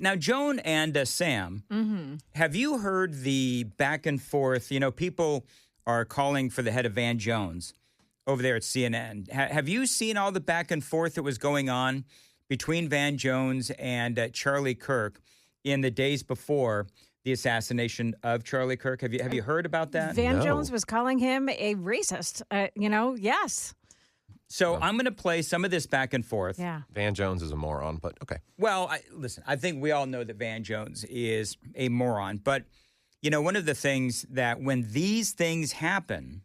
Now, Joan and Sam, have you heard the back and forth? You know, people are calling for the head of Van Jones over there at CNN. Have you seen all the back and forth that was going on between Van Jones and Charlie Kirk in the days before the assassination of Charlie Kirk? Have you heard about that? Van Jones was calling him a racist. Yes. So I'm going to play some of this back and forth. Yeah. Van Jones is a moron, but okay. Well, listen, I think we all know that Van Jones is a moron. But, you know, one of the things that when these things happen,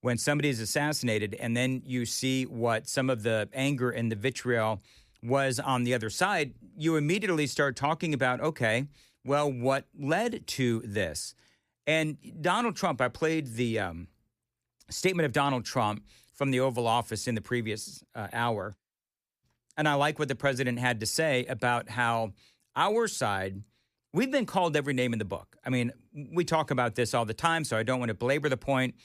when somebody is assassinated and then you see what some of the anger and the vitriol was on the other side, you immediately start talking about, okay, well, what led to this? And Donald Trump, I played the statement of Donald Trump from the Oval Office in the previous hour. And I like what the president had to say about how our side, we've been called every name in the book. I mean, we talk about this all the time, so I don't want to belabor the point.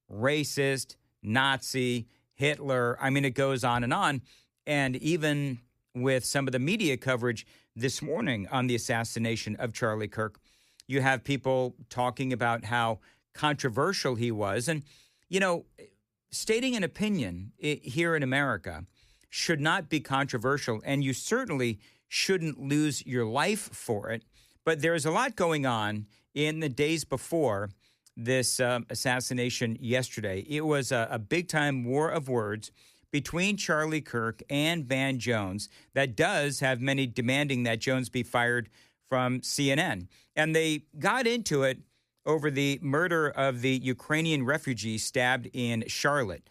Racist, Nazi, Hitler. I mean, it goes on. And even with some of the media coverage this morning on the assassination of Charlie Kirk, you have people talking about how controversial he was. And, you know, stating an opinion here in America should not be controversial, and you certainly shouldn't lose your life for it. But there's a lot going on in the days before this assassination yesterday. It was a big-time war of words between Charlie Kirk and Van Jones that does have many demanding that Jones be fired from CNN. And they got into it over the murder of the Ukrainian refugee stabbed in Charlotte.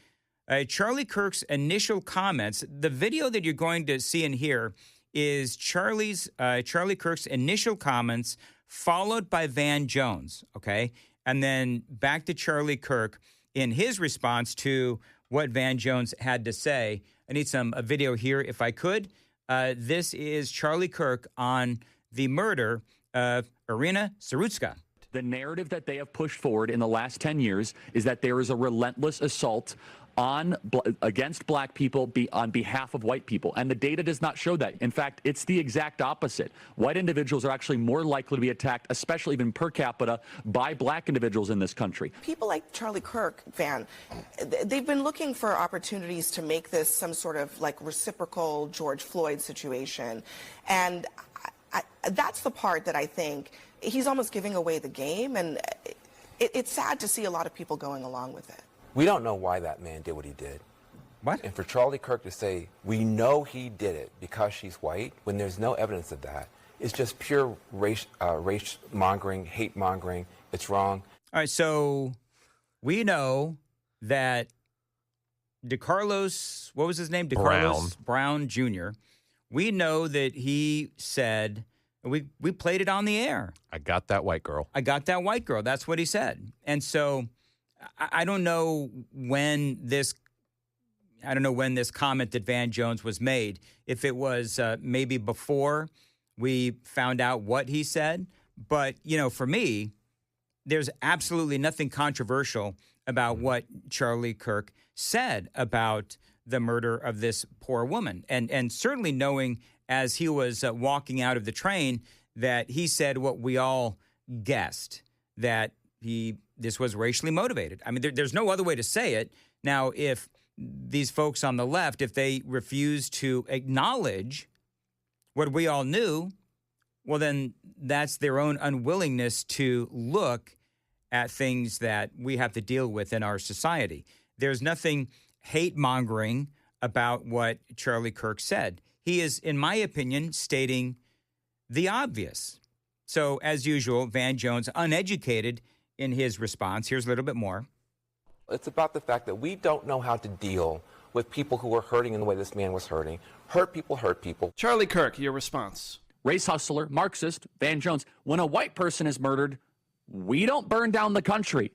Charlie Kirk's initial comments, the video that you're going to see and hear is Charlie Kirk's initial comments followed by Van Jones, okay? And then back to Charlie Kirk in his response to what Van Jones had to say. I need a video here if I could. This is Charlie Kirk on the murder of Irina Sarutska. The narrative that they have pushed forward in the last 10 years is that there is a relentless assault against black people on behalf of white people. And the data does not show that. In fact, it's the exact opposite. White individuals are actually more likely to be attacked, especially even per capita, by black individuals in this country. People like Charlie Kirk, Van, they've been looking for opportunities to make this some sort of like reciprocal George Floyd situation. And that's the part that I think he's almost giving away the game, and it's sad to see a lot of people going along with it. We don't know why that man did what he did. What? And for Charlie Kirk to say, we know he did it because she's white, when there's no evidence of that, it's just pure race mongering, hate mongering. It's wrong. All right, so we know that DeCarlos, what was his name? DeCarlos Brown Jr. We know that he said, we played it on the air. I got that white girl. I got that white girl. That's what he said. And so I don't know when this comment that Van Jones was made, if it was maybe before we found out what he said. But, you know, for me, there's absolutely nothing controversial about what Charlie Kirk said about the murder of this poor woman. And certainly knowing as he was walking out of the train that he said what we all guessed, that this was racially motivated. I mean, there's no other way to say it. Now, if these folks on the left, if they refuse to acknowledge what we all knew, well, then that's their own unwillingness to look at things that we have to deal with in our society. There's nothing hate-mongering about what Charlie Kirk said. He is, in my opinion, stating the obvious. So, as usual, Van Jones, uneducated in his response. Here's a little bit more. It's about the fact that we don't know how to deal with people who are hurting in the way this man was hurting. Hurt people hurt people. Charlie Kirk, your response. Race hustler, Marxist, Van Jones. When a white person is murdered, we don't burn down the country.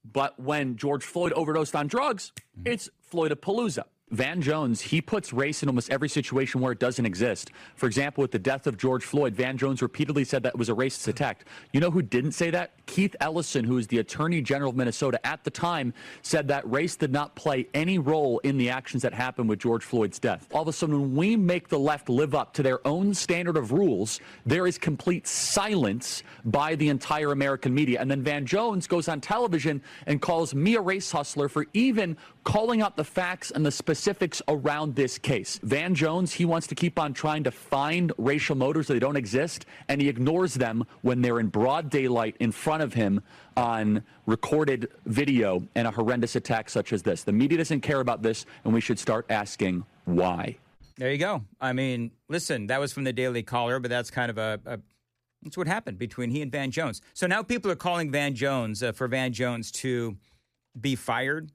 But when George Floyd overdosed on drugs, it's Floydapalooza. Van Jones, he puts race in almost every situation where it doesn't exist. For example, with the death of George Floyd, Van Jones repeatedly said that it was a racist attack. You know who didn't say that? Keith Ellison, who is the Attorney General of Minnesota at the time, said that race did not play any role in the actions that happened with George Floyd's death. All of a sudden, when we make the left live up to their own standard of rules, there is complete silence by the entire American media. And then Van Jones goes on television and calls me a race hustler for even calling out the facts and the specifics around this case. Van Jones, he wants to keep on trying to find racial motives that don't exist, and he ignores them when they're in broad daylight in front of him on recorded video and a horrendous attack such as this. The media doesn't care about this, and we should start asking why. There you go. I mean, listen, that was from the Daily Caller, but that's kind of that's what happened between he and Van Jones. So now people are calling Van Jones for Van Jones to be fired.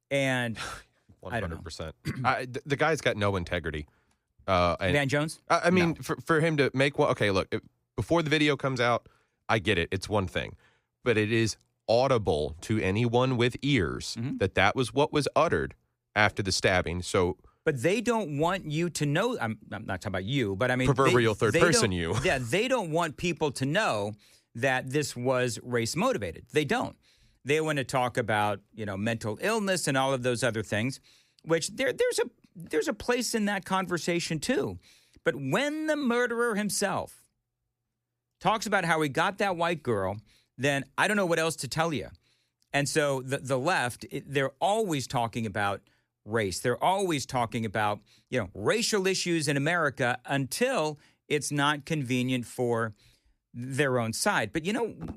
And 100%. The guy's got no integrity. Van Jones? I mean, no. for him to make one. Okay, look, before the video comes out, I get it. It's one thing. But it is audible to anyone with ears that was what was uttered after the stabbing. So, but they don't want you to know. I'm not talking about you, but I mean, proverbial third person you. Yeah, they don't want people to know that this was race motivated. They don't. They want to talk about, mental illness and all of those other things, which there's a place in that conversation too. But when the murderer himself talks about how he got that white girl, then I don't know what else to tell you. And so the left, they're always talking about race. They're always talking about, racial issues in America until it's not convenient for their own side. But,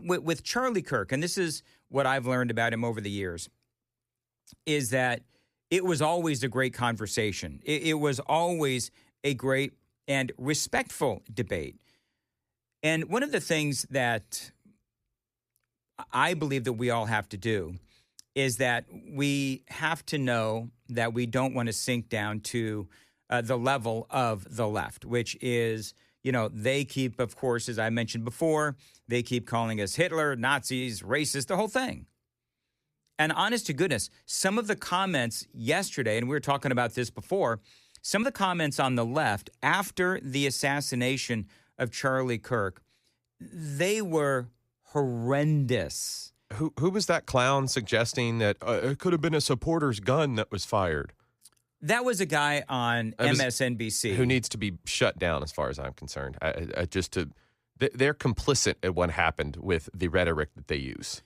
with Charlie Kirk, and this is what I've learned about him over the years, is that it was always a great conversation. It was always a great and respectful debate. And one of the things that I believe that we all have to do is that we have to know that we don't want to sink down to the level of the left, which is, they keep, of course, as I mentioned before, they keep calling us Hitler, Nazis, racist, the whole thing. And honest to goodness, some of the comments yesterday, and we were talking about this before, some of the comments on the left after the assassination of Charlie Kirk, they were horrendous. Who was that clown suggesting that it could have been a supporter's gun that was fired? That was a guy on MSNBC. Who needs to be shut down as far as I'm concerned. They're complicit at what happened with the rhetoric that they use.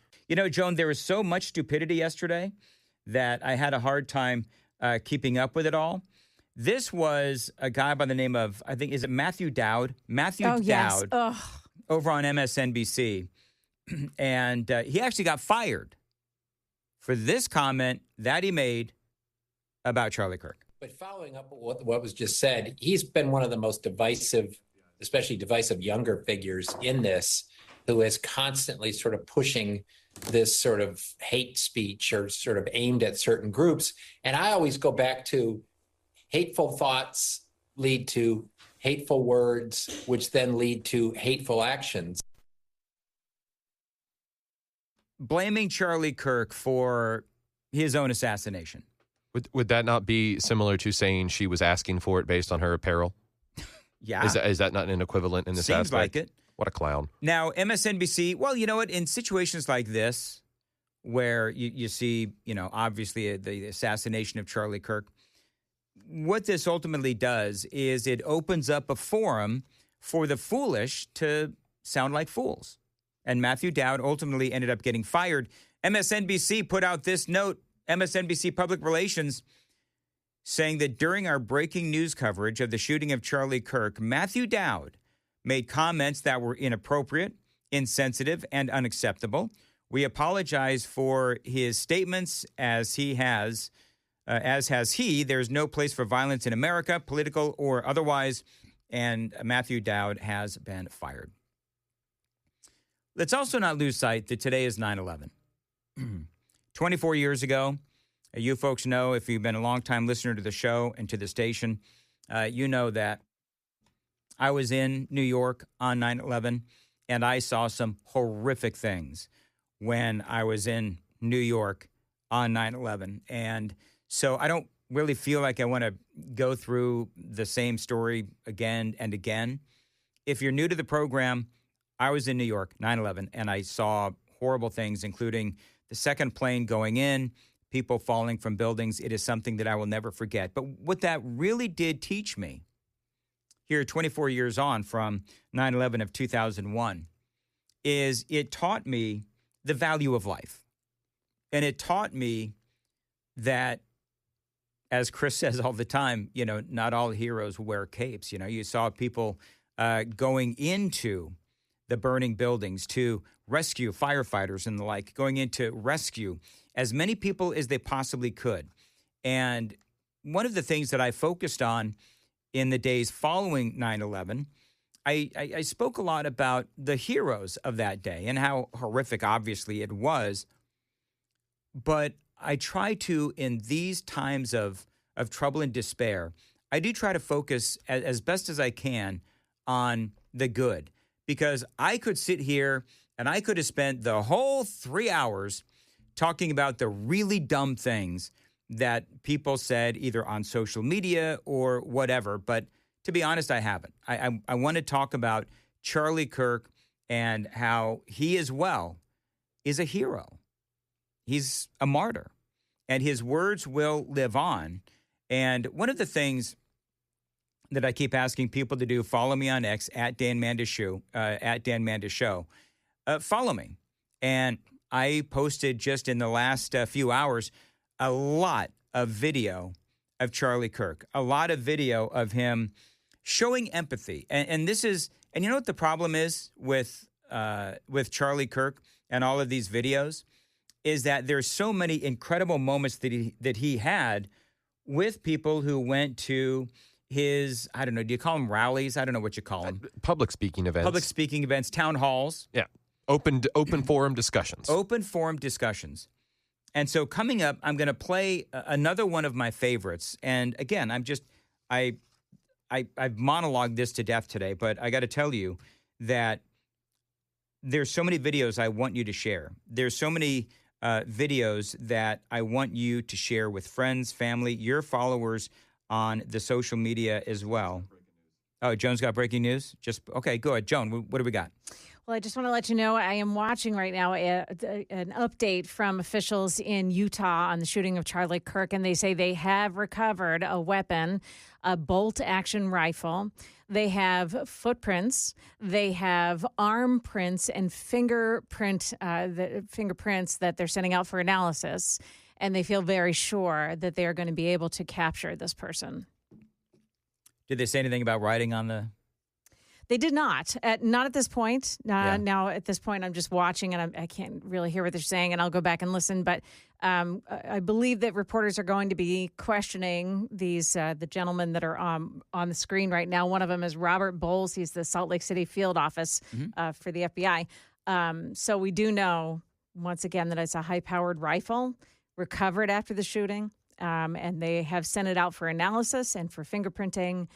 Joan, there was so much stupidity yesterday that I had a hard time keeping up with it all. This was a guy by the name of, I think, is it Matthew Dowd? Dowd. Yes. Over on MSNBC. And he actually got fired for this comment that he made about Charlie Kirk. But following up what was just said, he's been one of the most divisive, especially divisive younger figures in this, who is constantly sort of pushing this sort of hate speech or sort of aimed at certain groups. And I always go back to hateful thoughts lead to hateful words, which then lead to hateful actions. Blaming Charlie Kirk for his own assassination. Would that not be similar to saying she was asking for it based on her apparel? Yeah. Is that not an equivalent in this Seems aspect? like it. What a clown. Now, MSNBC, well, you know what? In situations like this, where you see, obviously the assassination of Charlie Kirk, what this ultimately does is it opens up a forum for the foolish to sound like fools. And Matthew Dowd ultimately ended up getting fired. MSNBC put out this note, MSNBC Public Relations, saying that during our breaking news coverage of the shooting of Charlie Kirk, Matthew Dowd made comments that were inappropriate, insensitive, and unacceptable. We apologize for his statements as has he. There's no place for violence in America, political or otherwise, and Matthew Dowd has been fired. Let's also not lose sight that today is 9/11. 24 years ago, you folks know, if you've been a longtime listener to the show and to the station, you know that I was in New York on 9/11, and I saw some horrific things when I was in New York on 9/11. And so I don't really feel like I want to go through the same story again and again. If you're new to the program, I was in New York, 9/11, and I saw horrible things, including the second plane going in, people falling from buildings. It is something that I will never forget. But what that really did teach me here 24 years on from 9/11 of 2001 is it taught me the value of life. And it taught me that, as Chris says all the time, not all heroes wear capes. You saw people going into the burning buildings to rescue firefighters and the like, going in to rescue as many people as they possibly could. And one of the things that I focused on in the days following 9/11, I spoke a lot about the heroes of that day and how horrific, obviously, it was. But I try to, in these times of trouble and despair, I do try to focus as best as I can on the good. Because I could sit here and I could have spent the whole 3 hours talking about the really dumb things that people said either on social media or whatever. But to be honest, I haven't. I want to talk about Charlie Kirk and how he as well is a hero. He's a martyr, and his words will live on. And one of the things that I keep asking people to do, follow me on X, at Dan Mandis Show. Follow me. And I posted just in the last few hours a lot of video of Charlie Kirk, a lot of video of him showing empathy. And this is, and you know what the problem is with Charlie Kirk and all of these videos? Is that there's so many incredible moments that he had with people who went to his, I don't know, do you call them rallies? I don't know what you call them. Public speaking events. Public speaking events, town halls. Yeah. Open forum discussions. Open forum discussions. And so coming up, I'm going to play another one of my favorites. And again, I've monologued this to death today, but I got to tell you that there's so many videos I want you to share. There's so many videos that I want you to share with friends, family, your followers on the social media as well. Oh, Joan's got breaking news? Okay, go ahead. Joan, what do we got? Well, I just want to let you know I am watching right now an update from officials in Utah on the shooting of Charlie Kirk, and they say they have recovered a weapon, a bolt-action rifle. They have footprints. They have arm prints and fingerprints that they're sending out for analysis, and they feel very sure that they are going to be able to capture this person. Did they say anything about writing on the... They did not. Not at this point. Now, at this point, I'm just watching, and I can't really hear what they're saying, and I'll go back and listen. But I believe that reporters are going to be questioning the gentlemen that are on the screen right now. One of them is Robert Bowles. He's the Salt Lake City field office for the FBI. So we do know, once again, that it's a high-powered rifle recovered after the shooting, and they have sent it out for analysis and for fingerprinting.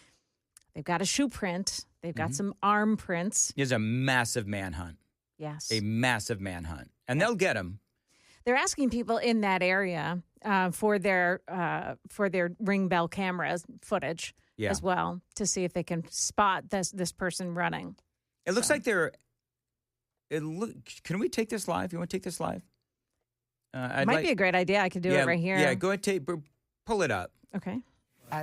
They've got a shoe print. They've got some arm prints. There's a massive manhunt. Yes. A massive manhunt. And they'll get him. They're asking people in that area for their Ring Bell cameras footage as well to see if they can spot this person running. It looks like they're... Can we take this live? You want to take this live? Might be a great idea. I could do it right here. Yeah, go ahead, pull it up. Okay.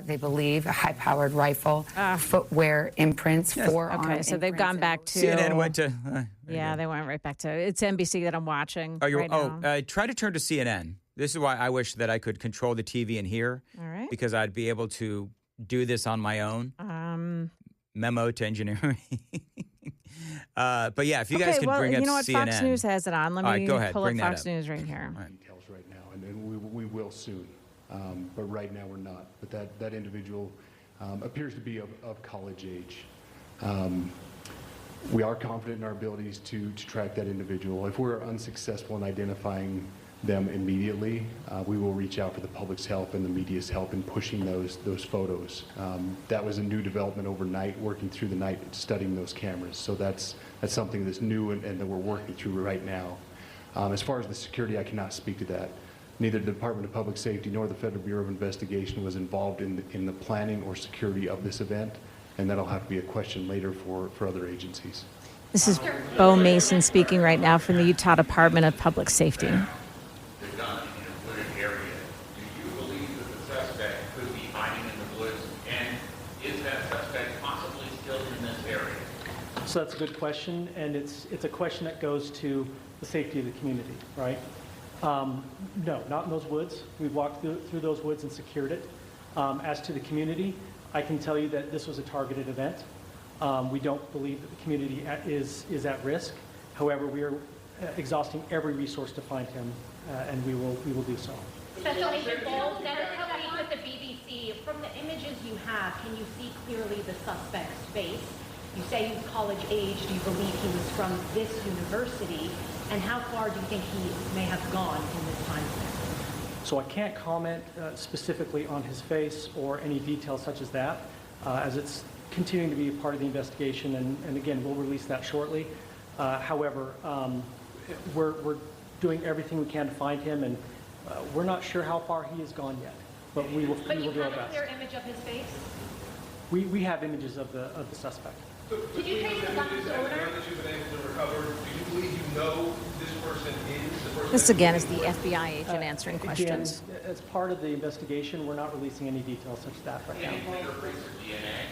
They believe a high-powered rifle, footwear imprints, forearm. Okay, so they've gone back to CNN. Went to they went right back to it's NBC that I'm watching. Now. Try to turn to CNN. This is why I wish that I could control the TV in here. All right, because I'd be able to do this on my own. Memo to engineering. But yeah, if you guys can bring up CNN. You know what? Fox News has it on. Let me go ahead, pull bring up Fox that up. News right here. Details right now, and we will soon. But right now we're not. But that individual appears to be of college age. We are confident in our abilities to track that individual. If we're unsuccessful in identifying them immediately, we will reach out for the public's help and the media's help in pushing those photos. That was a new development overnight, working through the night, studying those cameras. So that's something that's new and that we're working through right now. As far as the security, I cannot speak to that. neither the Department of Public Safety nor the Federal Bureau of Investigation was involved in the planning or security of this event, and that'll have to be a question later for other agencies. This is Bo Mason speaking right now from the Utah Department of Public Safety. The gun in a wooded area. Do you believe that the suspect could be hiding in the woods, and is that suspect possibly still in this area? So that's a good question, and it's a question that goes to the safety of the community, right? No, not in those woods. We've walked through those woods and secured it. As to the community, I can tell you that this was a targeted event. We don't believe that the community is at risk. However, we are exhausting every resource to find him, and we will do so. Special Agent Bowles, with the BBC, from the images you have, can you see clearly the suspect's face? You say he was college age. Do you believe he was from this university? And how far do you think he may have gone in this time frame? So I can't comment specifically on his face or any details such as that, as it's continuing to be a part of the investigation, and again, we'll release that shortly. However, we're doing everything we can to find him, and we're not sure how far he has gone yet, but we will do our best. But you have a clear image of his face? We have images of the suspect. Did you trace the gun's owner? That you've been able to recover, do you believe you know this person is the person? This again is the FBI agent answering questions. Again, as part of the investigation, we're not releasing any details such as that right now. Any fingerprints or DNA?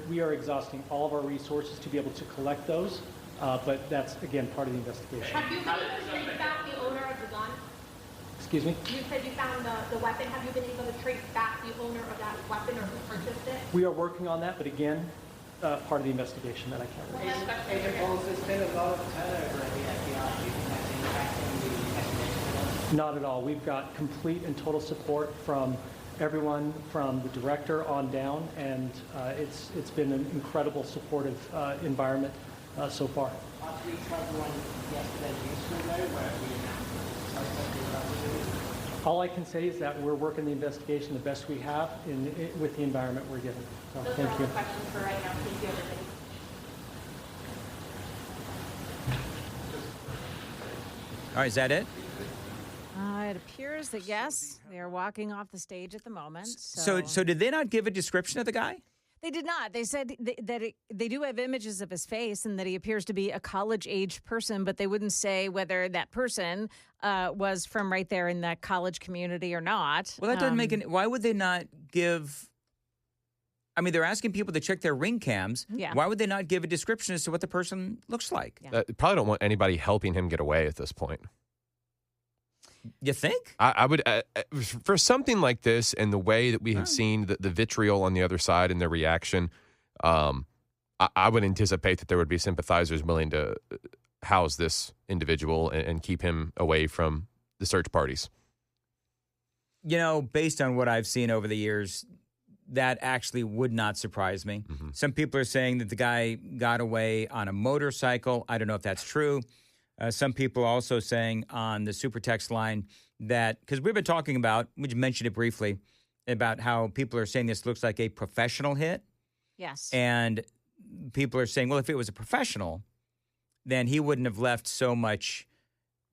We are exhausting all of our resources to be able to collect those, but that's, again, part of the investigation. Have you been able to trace back the owner of the gun? Excuse me? You said you found the weapon. Have you been able to trace back the owner of that weapon or who purchased it? We are working on that, but again, part of the investigation that I can't release. Agent Bowles, there's been a lot of turnover in the FBI. Do you think that's impacting the investigation? Not at all. We've got complete and total support from everyone from the director on down, and it's been an incredible supportive environment so far. After we tried one yesterday, useful though, where we announced the suspect was up. All I can say is that we're working the investigation the best we have with the environment we're given. So, Those thank are all you. the questions for right now. Thank you, everybody. All right, is that it? It appears that yes, they are walking off the stage at the moment. So did they not give a description of the guy? They did not. They said they do have images of his face and that he appears to be a college-age person, but they wouldn't say whether that person was from right there in that college community or not. Well, that doesn't make any. Why would they not give? I mean, they're asking people to check their ring cams. Yeah. Why would they not give a description as to what the person looks like? Yeah. Probably don't want anybody helping him get away at this point. You think? I would, for something like this and the way that we have seen the vitriol on the other side and their reaction, I would anticipate that there would be sympathizers willing to house this individual and keep him away from the search parties. You know, based on what I've seen over the years, that actually would not surprise me. Mm-hmm. Some people are saying that the guy got away on a motorcycle. I don't know if that's true. Some people are also saying on the super text line that, because we've been talking about, we mentioned it briefly, about how people are saying this looks like a professional hit. Yes. And people are saying, well, if it was a professional, then he wouldn't have left so much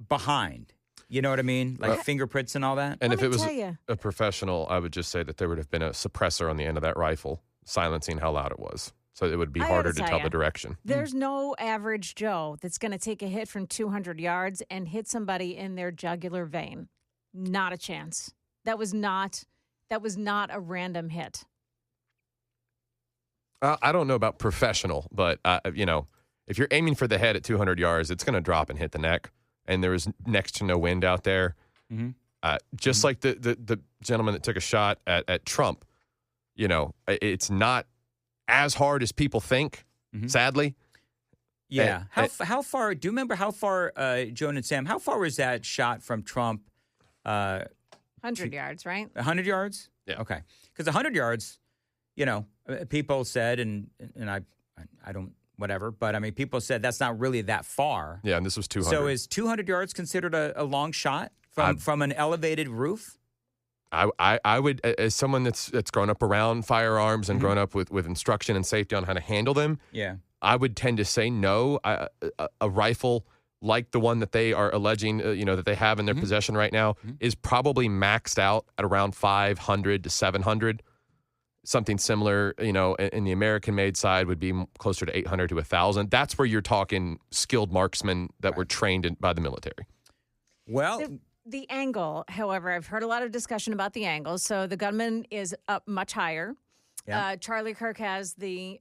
behind. You know what I mean? Like fingerprints and all that. And if it was a professional, I would just say that there would have been a suppressor on the end of that rifle, silencing how loud it was. So it would be harder to tell the direction. There's no average Joe that's going to take a hit from 200 yards and hit somebody in their jugular vein. Not a chance. That was not a random hit. I don't know about professional, but if you're aiming for the head at 200 yards, it's going to drop and hit the neck. And there was next to no wind out there. Mm-hmm. Just like the gentleman that took a shot at Trump, it's not as hard as people think, sadly. Yeah. How far, do you remember how far, Joan and Sam, how far was that shot from Trump? 100 yards, right? 100 yards? Yeah. Okay. Because 100 yards, people said, and I don't, whatever, but I mean, people said that's not really that far. Yeah, and this was 200. So is 200 yards considered a long shot from an elevated roof? I would, as someone that's grown up around firearms and grown up with instruction and safety on how to handle them, yeah, I would tend to say no. A rifle like the one that they are alleging, that they have in their possession right now, is probably maxed out at around 500 to 700. Something similar, in the American-made side would be closer to 800 to 1,000. That's where you're talking skilled marksmen that were trained by the military. Well, the angle, however, I've heard a lot of discussion about the angle. So the gunman is up much higher. Yeah. Charlie Kirk has the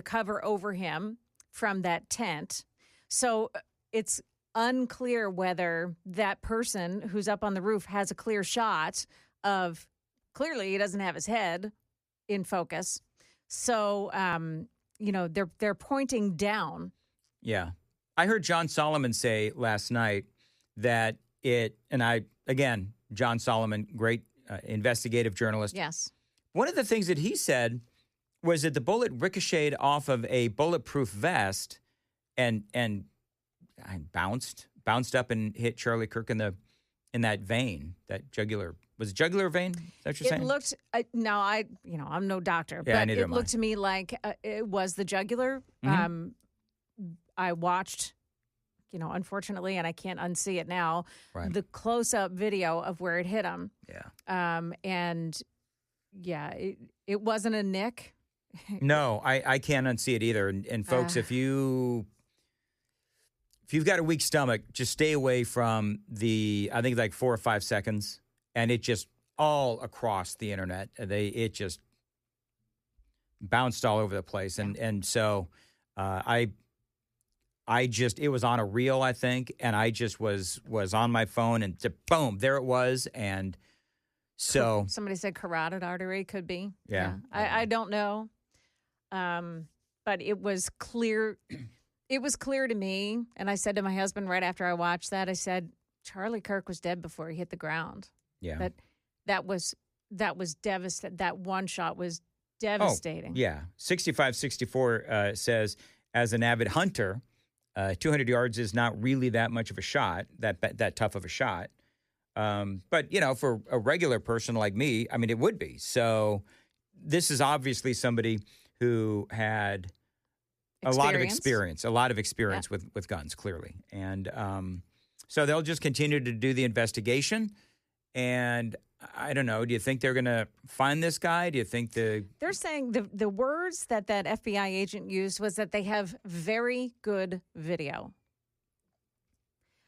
cover over him from that tent. So it's unclear whether that person who's up on the roof has a clear shot of, clearly he doesn't have his head in focus. So, they're pointing down. Yeah. I heard John Solomon say last night that John Solomon, great investigative journalist. Yes. One of the things that he said was that the bullet ricocheted off of a bulletproof vest and bounced up and hit Charlie Kirk in that vein, that jugular. Was it jugular vein? Is that what you're saying? It looked. I'm no doctor, yeah, but it looked to me like it was the jugular. Mm-hmm. I watched, unfortunately, and I can't unsee it now. Right. The close-up video of where it hit him. Yeah. It wasn't a nick. No, I can't unsee it either. And folks, if you've got a weak stomach, just stay away from I think like 4 or 5 seconds, and it just all across the internet. It just bounced all over the place, and so it was on a reel, I think, and I just was on my phone, and boom, there it was, and so somebody said carotid artery could be. Yeah. I don't know, but it was clear. It was clear to me, and I said to my husband right after I watched that, I said, Charlie Kirk was dead before he hit the ground. Yeah. That was devastating. That one shot was devastating. Oh, yeah. 6564 says, as an avid hunter, 200 yards is not really that much of a shot, that tough of a shot. But, for a regular person like me, I mean, it would be. So this is obviously somebody who had a lot of experience with guns, clearly. And so they'll just continue to do the investigation. And I don't know, do you think they're going to find this guy? Do you think they're saying the words that FBI agent used was that they have very good video.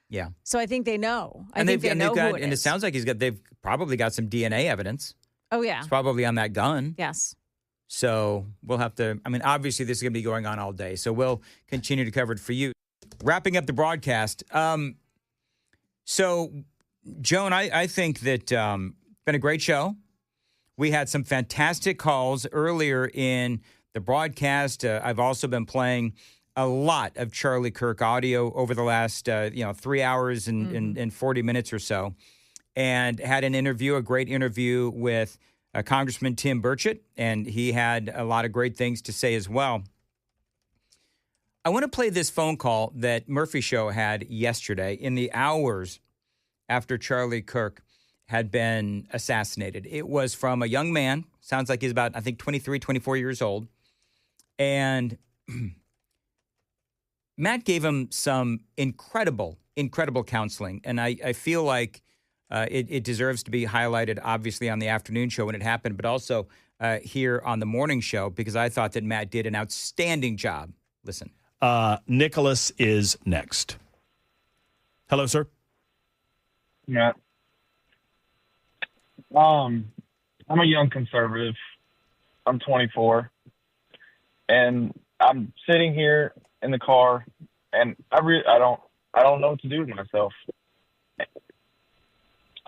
Yeah. So I think they know. And they know who it is. And it sounds like they've probably got some DNA evidence. Oh, yeah. It's probably on that gun. Yes. So we'll have to, obviously this is going to be going on all day. So we'll continue to cover it for you. Wrapping up the broadcast. So, Joan, I think that it's been a great show. We had some fantastic calls earlier in the broadcast. I've also been playing a lot of Charlie Kirk audio over the last 3 hours and 40 minutes or so, and had a great interview with Congressman Tim Burchett, and he had a lot of great things to say as well. I want to play this phone call that Murphy Show had yesterday in the hours after Charlie Kirk had been assassinated. It was from a young man, sounds like he's about, I think, 23, 24 years old, and Matt gave him some incredible counseling, and I feel like it deserves to be highlighted, obviously, on the afternoon show when it happened, but also here on the morning show, because I thought that Matt did an outstanding job. Listen. Nicholas is next. Hello, sir. Yeah. I'm a young conservative. I'm 24, and I'm sitting here in the car, and I don't know what to do with myself.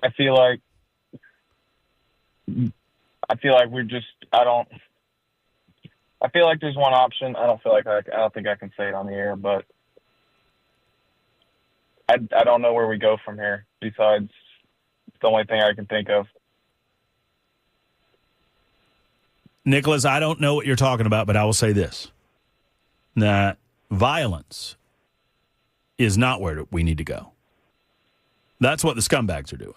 I feel like we're just. I feel like there's one option. I don't think I can say it on the air, but I don't know where we go from here. Besides, it's the only thing I can think of. Nicholas, I don't know what you're talking about, but I will say this: that violence is not where we need to go. That's what the scumbags are doing.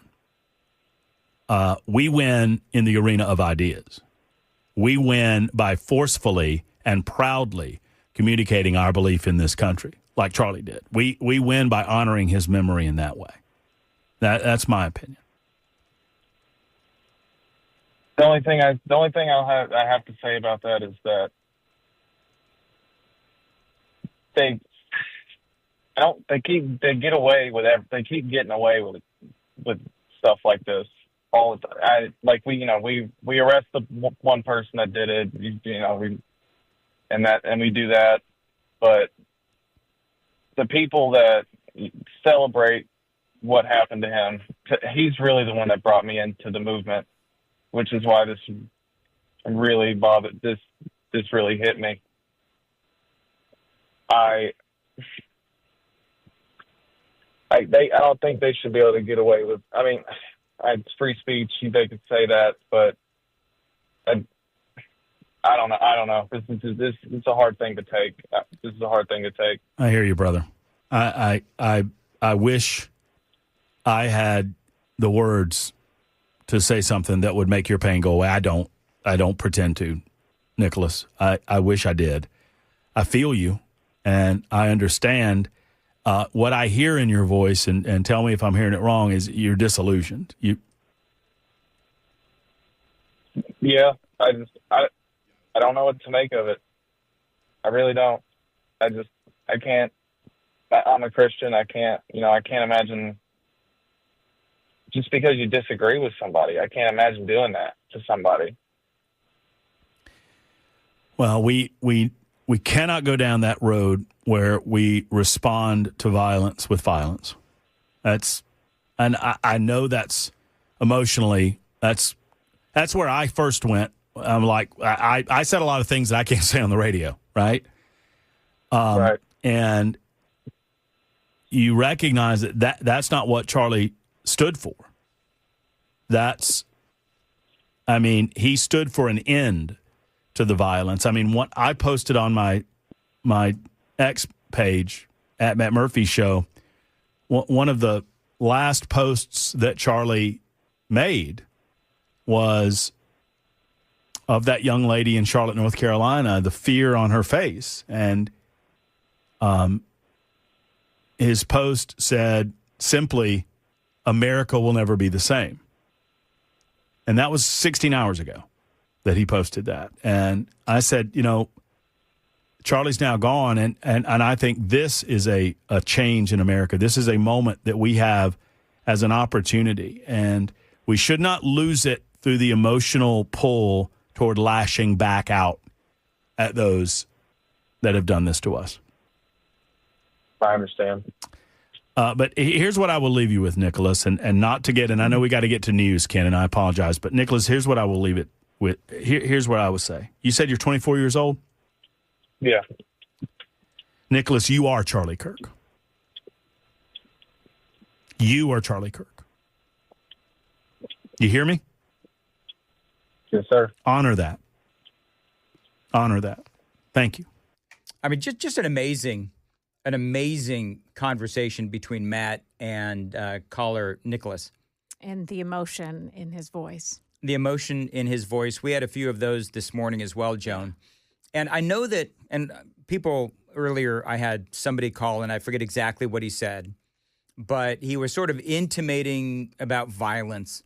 We win in the arena of ideas. We win by forcefully and proudly communicating our belief in this country, like Charlie did. We win by honoring his memory in that way. That's my opinion. The only thing I have to say about that is that they keep getting away with stuff like this all the time. We arrest the one person that did it, and we do that, but the people that celebrate what happened to him, he's really the one that brought me into the movement, which is why this really bothered. This really hit me. I don't think they should be able to get away with. I mean, it's free speech. They could say that, but I don't know. This is a hard thing to take. This is a hard thing to take. I hear you, brother. I wish I had the words to say something that would make your pain go away. I don't pretend to, Nicholas. I wish I did. I feel you, and I understand. What I hear in your voice, and tell me if I'm hearing it wrong, is you're disillusioned. Yeah, I don't know what to make of it. I really don't. I can't. I'm a Christian. I can't imagine, just because you disagree with somebody, I can't imagine doing that to somebody. Well, we cannot go down that road where we respond to violence with violence. And I know that's emotionally, that's where I first went. I'm like, I said a lot of things that I can't say on the radio, right? Right. And you recognize that's not what Charlie stood for. He stood for an end to the violence. I mean, what I posted on my X page at Matt Murphy Show, one of the last posts that Charlie made was of that young lady in Charlotte, North Carolina, the fear on her face. And his post said simply, "America will never be the same." And that was 16 hours ago that he posted that. And I said, Charlie's now gone, and I think this is a change in America. This is a moment that we have as an opportunity, and we should not lose it through the emotional pull toward lashing back out at those that have done this to us. I understand. But here's what I will leave you with, Nicholas, and not to get, and I know we got to get to news, Ken, and I apologize, but Nicholas, here's what I will leave it with. Here's what I would say. You said you're 24 years old? Yeah. Nicholas, you are Charlie Kirk. You are Charlie Kirk. You hear me? Yes, sir. Honor that. Honor that. Thank you. I mean, just an amazing conversation between Matt and caller Nicholas. And the emotion in his voice. The emotion in his voice. We had a few of those this morning as well, Joan. And I know that, and people earlier, I had somebody call, and I forget exactly what he said, but he was sort of intimating about violence.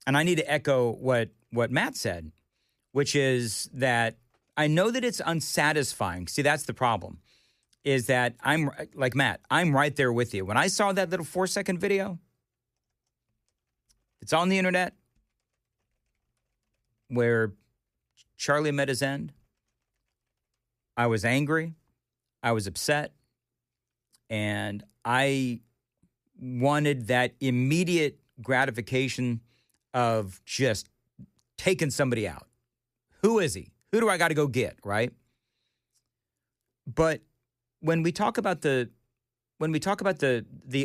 And I need to echo what Matt said, which is that I know that it's unsatisfying. See, that's the problem, is that I'm like Matt, I'm right there with you. When I saw that little 4-second video, it's on the internet, where Charlie met his end, I was angry, I was upset, and I wanted that immediate gratification of just taking somebody out. Who is he? Who do I got to go get, right? But when we talk about the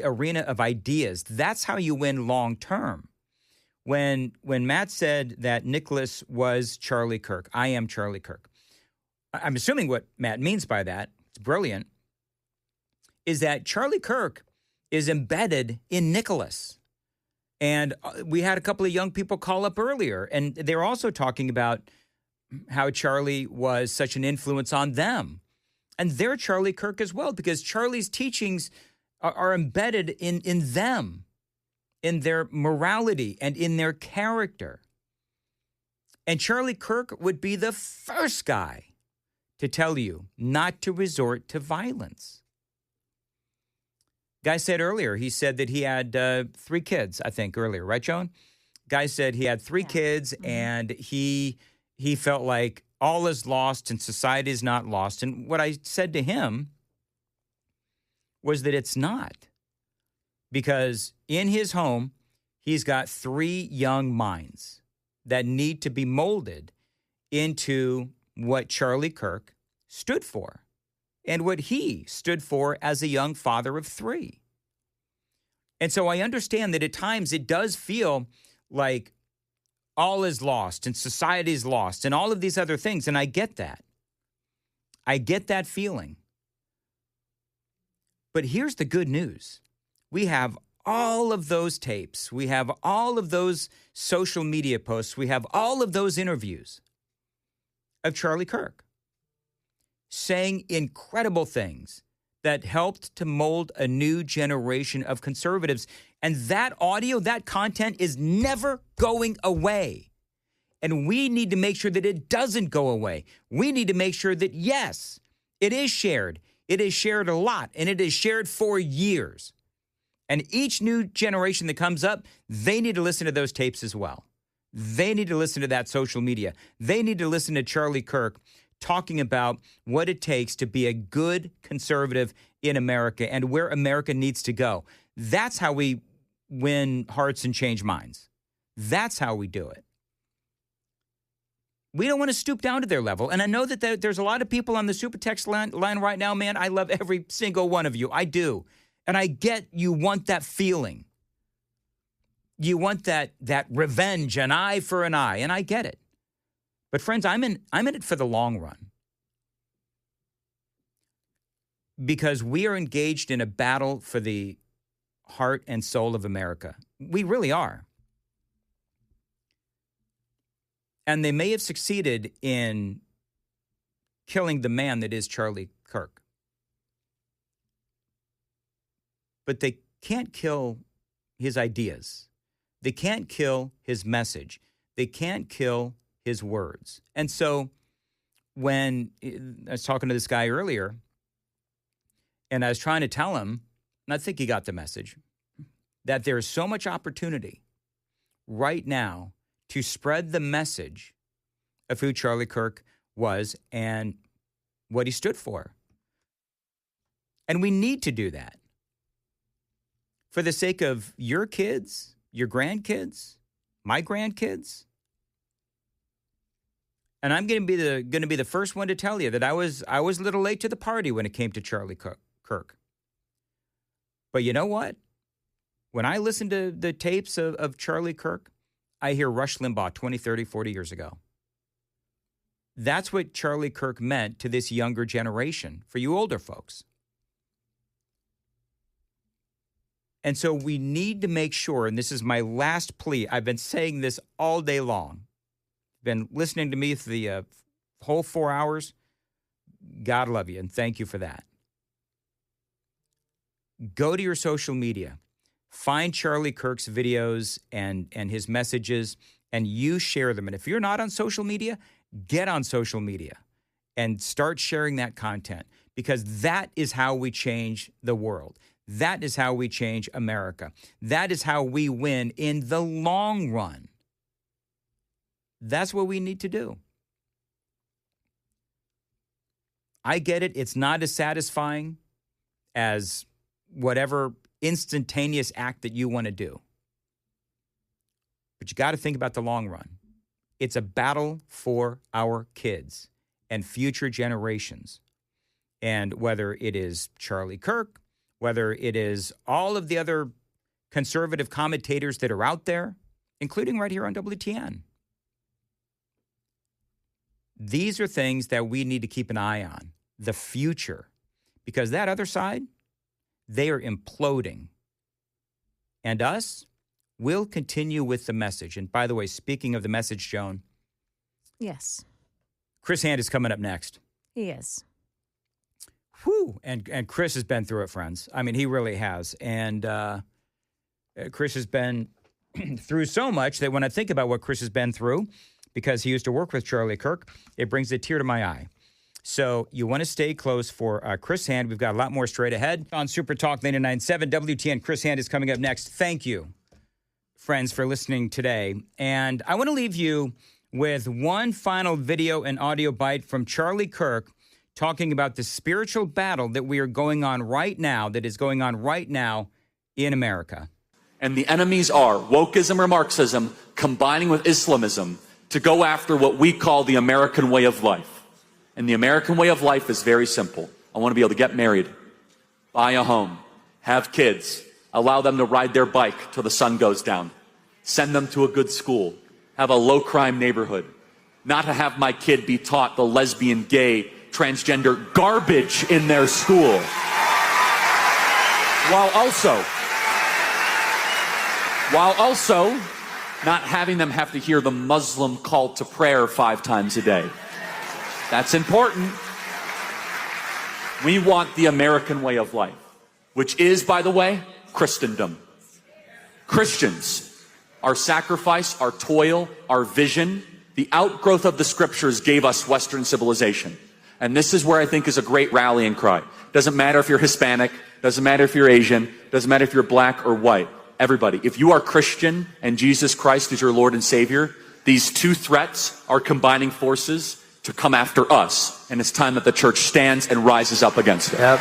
arena of ideas, that's how you win long term. When Matt said that Nicholas was Charlie Kirk, I am Charlie Kirk. I'm assuming what Matt means by that, it's brilliant, is that Charlie Kirk is embedded in Nicholas. And we had a couple of young people call up earlier, and they're also talking about how Charlie was such an influence on them. And they're Charlie Kirk as well, because Charlie's teachings are embedded in them, in their morality and in their character. And Charlie Kirk would be the first guy to tell you not to resort to violence. Guy said earlier, he said that he had 3 kids, I think, earlier. Right, Joan? Guy said he had 3 kids, and he felt like all is lost and society is not lost. And what I said to him was that it's not. Because in his home, he's got 3 young minds that need to be molded into what Charlie Kirk stood for and what he stood for as a young father of 3. And so I understand that at times it does feel like all is lost and society is lost and all of these other things. And I get that. I get that feeling. But here's the good news. We have all of those tapes. We have all of those social media posts. We have all of those interviews of Charlie Kirk saying incredible things that helped to mold a new generation of conservatives. And that audio, that content is never going away. And we need to make sure that it doesn't go away. We need to make sure that, yes, it is shared. It is shared a lot, and it is shared for years. And each new generation that comes up, they need to listen to those tapes as well. They need to listen to that social media. They need to listen to Charlie Kirk talking about what it takes to be a good conservative in America and where America needs to go. That's how we win hearts and change minds. That's how we do it. We don't want to stoop down to their level. And I know that there's a lot of people on the super text line right now, man. I love every single one of you. I do. And I get you want that feeling. You want that revenge, an eye for an eye, and I get it. But friends, I'm in it for the long run. Because we are engaged in a battle for the heart and soul of America. We really are. And they may have succeeded in killing the man that is Charlie Kirk. But they can't kill his ideas. They can't kill his message. They can't kill his words. And so when I was talking to this guy earlier, and I was trying to tell him, and I think he got the message, that there's so much opportunity right now to spread the message of who Charlie Kirk was and what he stood for. And we need to do that. For the sake of your kids, your grandkids, my grandkids. And I'm going to be the first one to tell you that I was a little late to the party when it came to Charlie Kirk. But you know what? When I listen to the tapes of Charlie Kirk, I hear Rush Limbaugh 20, 30, 40 years ago. That's what Charlie Kirk meant to this younger generation, for you older folks. And so we need to make sure, and this is my last plea, I've been saying this all day long, been listening to me for the whole 4 hours. God love you, and thank you for that. Go to your social media. Find Charlie Kirk's videos and his messages, and you share them. And if you're not on social media, get on social media and start sharing that content, because that is how we change the world. That is how we change America. That is how we win in the long run. That's what we need to do. I get it. It's not as satisfying as whatever instantaneous act that you want to do. But you got to think about the long run. It's a battle for our kids and future generations. And whether it is Charlie Kirk, whether it is all of the other conservative commentators that are out there, including right here on WTN. These are things that we need to keep an eye on, the future, because that other side, they are imploding. And us, we'll continue with the message. And by the way, speaking of the message, Joan. Yes. Chris Hand is coming up next. He is. whew, and Chris has been through it, friends. I mean, he really has. And Chris has been through so much that when I think about what Chris has been through, because he used to work with Charlie Kirk, it brings a tear to my eye. So you want to stay close for Chris Hand. We've got a lot more straight ahead on Super Talk 99.7 WTN. Chris Hand is coming up next. Thank you, friends, for listening today. And I want to leave you with one final video and audio bite from Charlie Kirk talking about the spiritual battle that we are going on right now, that is going on right now in America. And the enemies are wokeism or Marxism combining with Islamism to go after what we call the American way of life. And the American way of life is very simple. I want to be able to get married, buy a home, have kids, allow them to ride their bike till the sun goes down, send them to a good school, have a low-crime neighborhood, not to have my kid be taught the lesbian, gay, transgender garbage in their school, while also not having them have to hear the Muslim call to prayer 5 times a day. That's important. We want the American way of life, which is, by the way, Christendom. Christians, our sacrifice, our toil, our vision, the outgrowth of the scriptures gave us Western civilization. And this is where I think is a great rallying cry. Doesn't matter if you're Hispanic, doesn't matter if you're Asian, doesn't matter if you're black or white. Everybody, if you are Christian and Jesus Christ is your Lord and Savior, these two threats are combining forces to come after us. And it's time that the church stands and rises up against it. Yep.